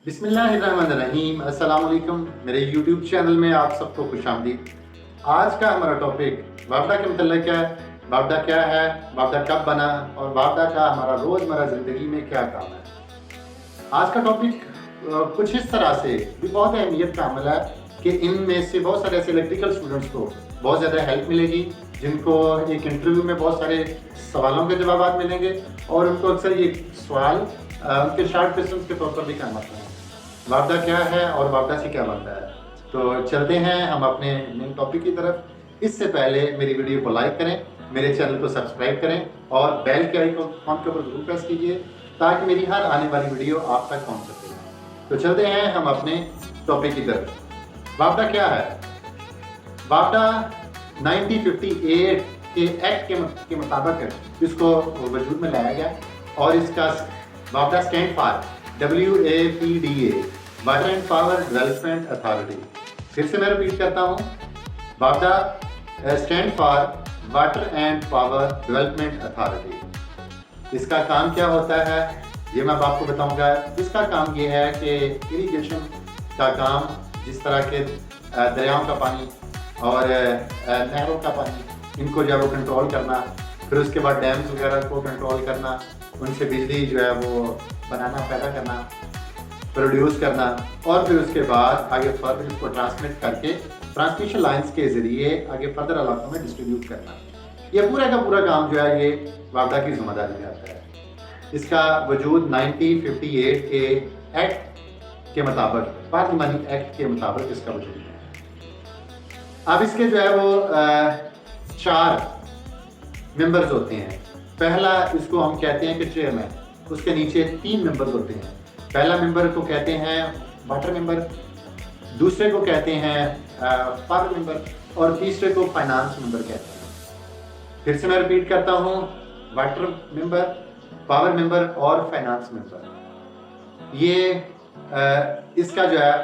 बिस्मिल्लाहिर्रहमानिर्रहीम। अस्सलाम वालेकुम। मेरे YouTube चैनल में आप सबको खुशामदीद। आज का हमारा टॉपिक वापडा के मतलब है। वापडा क्या है, वापडा कब बना और वापडा का हमारा रोज़मर्रा ज़िंदगी में क्या काम है। आज का टॉपिक कुछ इस तरह से भी बहुत अहमियत का अमल है कि इनमें से बहुत सारे ऐसे इलेक्ट्रिकल स्टूडेंट्स को बहुत ज़्यादा हेल्प मिलेगी, जिनको एक इंटरव्यू में बहुत सारे सवालों के जवाब मिलेंगे और उनको अक्सर ये सवाल उनके शार्ट क्वेश्चन के तौर पर भी काम आते हैं। वापडा क्या है और वापडा से क्या बनता है। तो चलते हैं हम अपने मेन टॉपिक की तरफ। इससे पहले मेरी वीडियो को लाइक करें, मेरे चैनल को सब्सक्राइब करें और बेल के आइकॉन के ऊपर जरूर प्रेस कीजिए ताकि मेरी हर आने वाली वीडियो आप तक पहुंच सके। तो चलते हैं हम अपने टॉपिक की तरफ। वापडा क्या है। वापडा 1958 के एक्ट के मुताबिक इसको वजूद में लाया गया और इसका वापडा stand for WAPDA, water and power development authority. फिर से मैं रिपीट करता हूँ, वापडा stand for water and power development authority. इसका काम क्या होता है ये मैं आपको बताऊंगा। इसका काम ये है कि इरिगेशन का काम, जिस तरह के दरियाओं का पानी और नहरों का पानी, इनको जो है वो कंट्रोल करना, फिर उसके बाद डैम्स वगैरह को कंट्रोल करना, उनसे बिजली जो है वो बनाना, पैदा करना, प्रोड्यूस करना और फिर उसके बाद आगे फर्दर इसको ट्रांसमिट करके ट्रांसमिशन लाइंस के ज़रिए आगे फर्दर इलाकों में डिस्ट्रीब्यूट करना। ये पूरा का पूरा काम जो है ये वापडा की जिम्मेदारी में आता है। इसका वजूद 1958 के एक्ट के मुताबिक, पार्लिमानी एक्ट के मुताबिक इसका वजूद है। अब इसके जो है वो 4 मेंबर्स होते हैं। पहला इसको हम कहते हैं कि चेयरमैन, उसके नीचे 3 मेंबर्स होते हैं। पहला मेंबर को कहते हैं वाटर मेंबर, दूसरे को कहते हैं पावर मेंबर और तीसरे को फाइनेंस मेंबर कहते हैं। फिर से मैं रिपीट करता हूँ, वाटर मेंबर, पावर मेंबर और फाइनेंस मेंबर। ये इसका जो है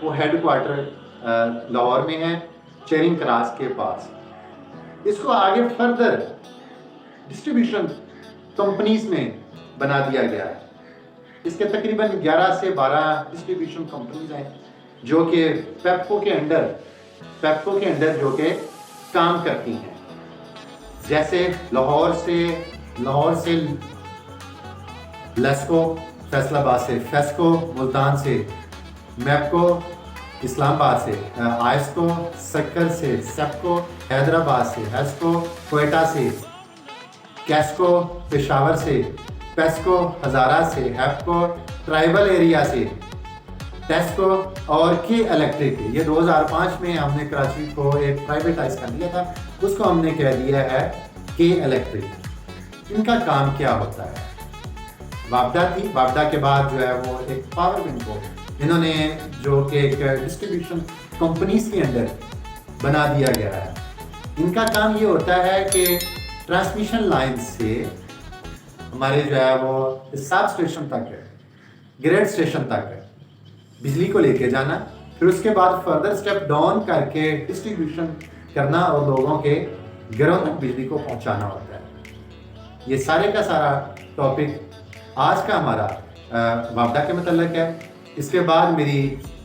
वो हेडक्वार्टर लाहौर में है, चेरिंग क्रॉस के पास। इसको आगे फर्दर डिस्ट्रीब्यूशन कंपनीज में बना दिया गया है। इसके तकरीबन 11 से 12 डिस्ट्रीब्यूशन कंपनीज हैं जो कि पेप्को के अंडर जो कि काम करती हैं। जैसे लाहौर से लेस्को, फैसलाबाद से फेस्को, मुल्तान से मैप्को, इस्लामाबाद से आयस्को, सक्कर से सेप्को, हैदराबाद से हेस्को, कोयटा से कैस्को, पेशावर से पेस्को, हज़ारा से हैप्को, ट्राइबल एरिया से टेस्को और के इलेक्ट्रिक। ये 2005 में हमने कराची को एक प्राइवेटाइज कर दिया था, उसको हमने कह दिया है के इलेक्ट्रिक। इनका काम क्या होता है। वापडा थी, वापडा के बाद जो है वो एक पावर विंग को इन्होंने जो कि एक डिस्ट्रीब्यूशन कंपनीज के अंदर बना दिया गया है। इनका काम ये होता है कि ट्रांसमिशन लाइन से हमारे जो है वो सब स्टेशन तक है, ग्रेड स्टेशन तक है, बिजली को लेके जाना, फिर उसके बाद फर्दर स्टेप डाउन करके डिस्ट्रीब्यूशन करना और लोगों के घरों तक बिजली को पहुंचाना होता है। ये सारे का सारा टॉपिक आज का हमारा वापडा के मतलब है। इसके बाद मेरी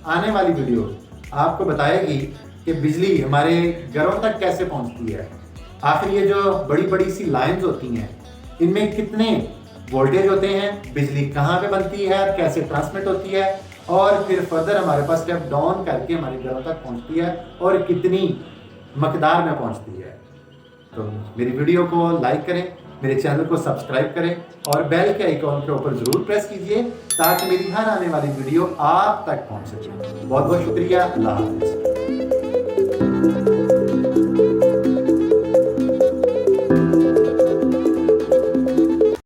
आने वाली वीडियो आपको बताएगी कि बिजली हमारे घरों तक कैसे पहुंचती है। आखिर ये जो बड़ी बड़ी सी लाइंस होती हैं, इनमें कितने वोल्टेज होते हैं, बिजली कहाँ पे बनती है, कैसे ट्रांसमिट होती है और फिर फर्दर हमारे पास स्टेप डाउन करके हमारे घरों तक पहुंचती है और कितनी मकदार में पहुंचती है। तो मेरी वीडियो को लाइक करें, मेरे चैनल को सब्सक्राइब करें और बेल के आइकॉन के ऊपर ज़रूर प्रेस कीजिए ताकि मेरी हर आने वाली वीडियो आप तक पहुंच सके। बहुत बहुत शुक्रिया। अल्लाह हाफ़िज़।